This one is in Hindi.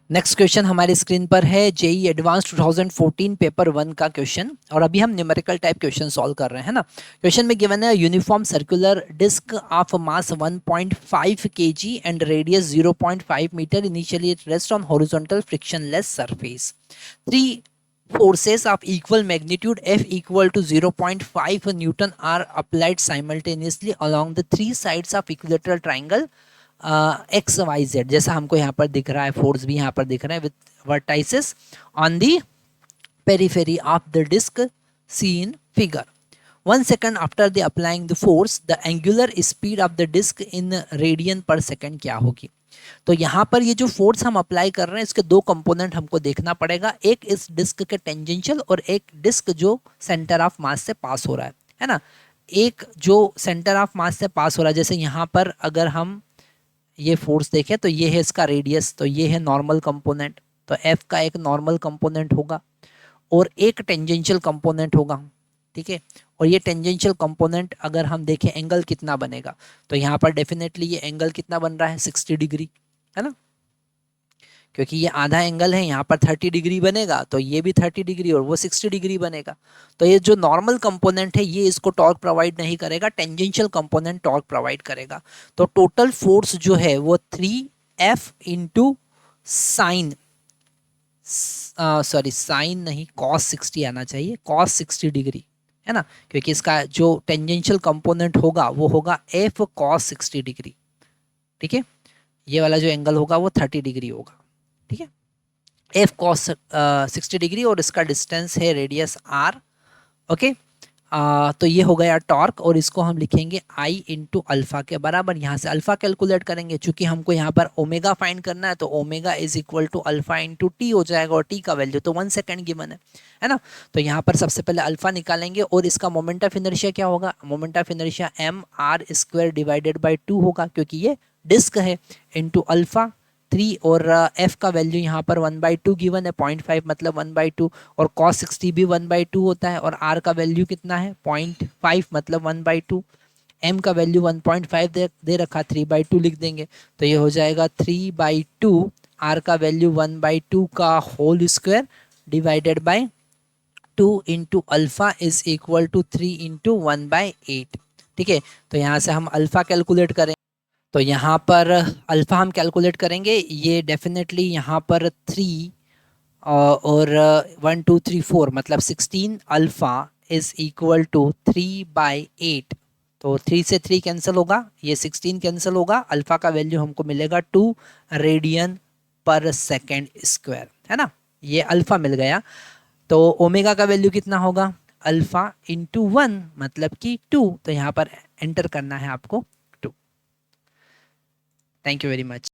नेक्स्ट क्वेश्चन हमारी स्क्रीन पर है जेई एडवांस 2014 पेपर 1 का क्वेश्चन, और अभी हम न्यूमेरिकल टाइप क्वेश्चन सॉल्व कर रहे हैं ना। क्वेश्चन में गिवन है uniform circular disc of mass 1.5 kg and radius 0.5 metre, initially it rest on horizontal frictionless surface. Three forces of equal magnitude F equal to 0.5 Newton are applied simultaneously along the three sides of equilateral triangle X Y Z. जैसा हमको यहाँ पर दिख रहा है, फोर्स भी यहाँ पर दिख रहे हैं with vertices on the periphery of the disc see in figure. 1 second after the applying the force, the angular speed of the disc in radian पर सेकेंड क्या होगी। तो यहाँ पर ये जो फोर्स हम अप्लाई कर रहे हैं इसके दो कंपोनेंट हमको देखना पड़ेगा, एक इस डिस्क के टेंजेंशियल और एक डिस्क जो सेंटर ऑफ मास से पास हो रहा है ना। एक जो सेंटर ऑफ मास से पास हो रहा है, जैसे यहाँ पर अगर हम ये फोर्स देखें तो ये है इसका रेडियस, तो ये है नॉर्मल कंपोनेंट, तो एफ का एक नॉर्मल कंपोनेंट होगा और एक टेंजेंशियल कंपोनेंट होगा, ठीक है। और ये टेंजेंशियल कंपोनेंट अगर हम देखें एंगल कितना बनेगा, तो यहाँ पर डेफिनेटली ये एंगल कितना बन रहा है 60 डिग्री, है ना, क्योंकि ये आधा एंगल है, यहाँ पर 30 डिग्री बनेगा तो ये भी 30 डिग्री और वो 60 डिग्री बनेगा। तो ये जो नॉर्मल कंपोनेंट है ये इसको टॉर्क प्रोवाइड नहीं करेगा, टेंजेंशियल कंपोनेंट टॉर्क प्रोवाइड करेगा। तो टोटल फोर्स जो है वो 3F into sine, sorry sine नहीं कॉस 60 आना चाहिए, कॉस 60 डिग्री, है ना, क्योंकि इसका जो टेंजेंशियल कंपोनेंट होगा वो होगा F cos 60 डिग्री, ठीक है। ये वाला जो एंगल होगा वो 30 डिग्री होगा, ठीक है। F cos 60 डिग्री और इसका डिस्टेंस है रेडियस R, ओके। तो ये हो गया टॉर्क और इसको हम लिखेंगे I इंटू अल्फा के बराबर। यहाँ से अल्फा कैलकुलेट करेंगे, चूंकि हमको यहाँ पर ओमेगा फाइंड करना है तो omega is equal to alpha into T हो जाएगा, और टी का वैल्यू तो 1 सेकेंड गिवन है ना। तो यहाँ पर सबसे पहले अल्फा निकालेंगे और इसका मोमेंट ऑफ इनर्शिया क्या होगा, moment of inertia mr² divided by 2 होगा, क्योंकि ये डिस्क है, इंटू अल्फा 3 और f का वैल्यू यहाँ पर 1/2 गिवन है, 0.5 मतलब 1/2, और cos 60 भी 1/2 होता है, और r का वैल्यू कितना है 0.5 मतलब 1/2, m का वैल्यू 1.5 दे रखा, 3/2 लिख देंगे तो ये हो जाएगा 3/2, r का वैल्यू 1/2 का whole square divided by 2 into alpha is equal to 3 into 1/8, ठीक है। तो यहाँ से हम अल्फा कैलकुलेट करें, तो यहाँ पर अल्फ़ा हम कैलकुलेट करेंगे, ये डेफिनेटली यहाँ पर 3 और 1 2 3 4 मतलब 16 अल्फ़ा इज़ इक्वल टू 3/8। तो 3 से 3 कैंसिल होगा, ये 16 कैंसिल होगा, अल्फ़ा का वैल्यू हमको मिलेगा 2 रेडियन पर सेकेंड स्क्वायर, है ना, ये अल्फ़ा मिल गया। तो ओमेगा का वैल्यू कितना होगा, अल्फ़ा इंटू 1 मतलब कि 2, तो यहाँ पर एंटर करना है आपको 2। Thank you very much.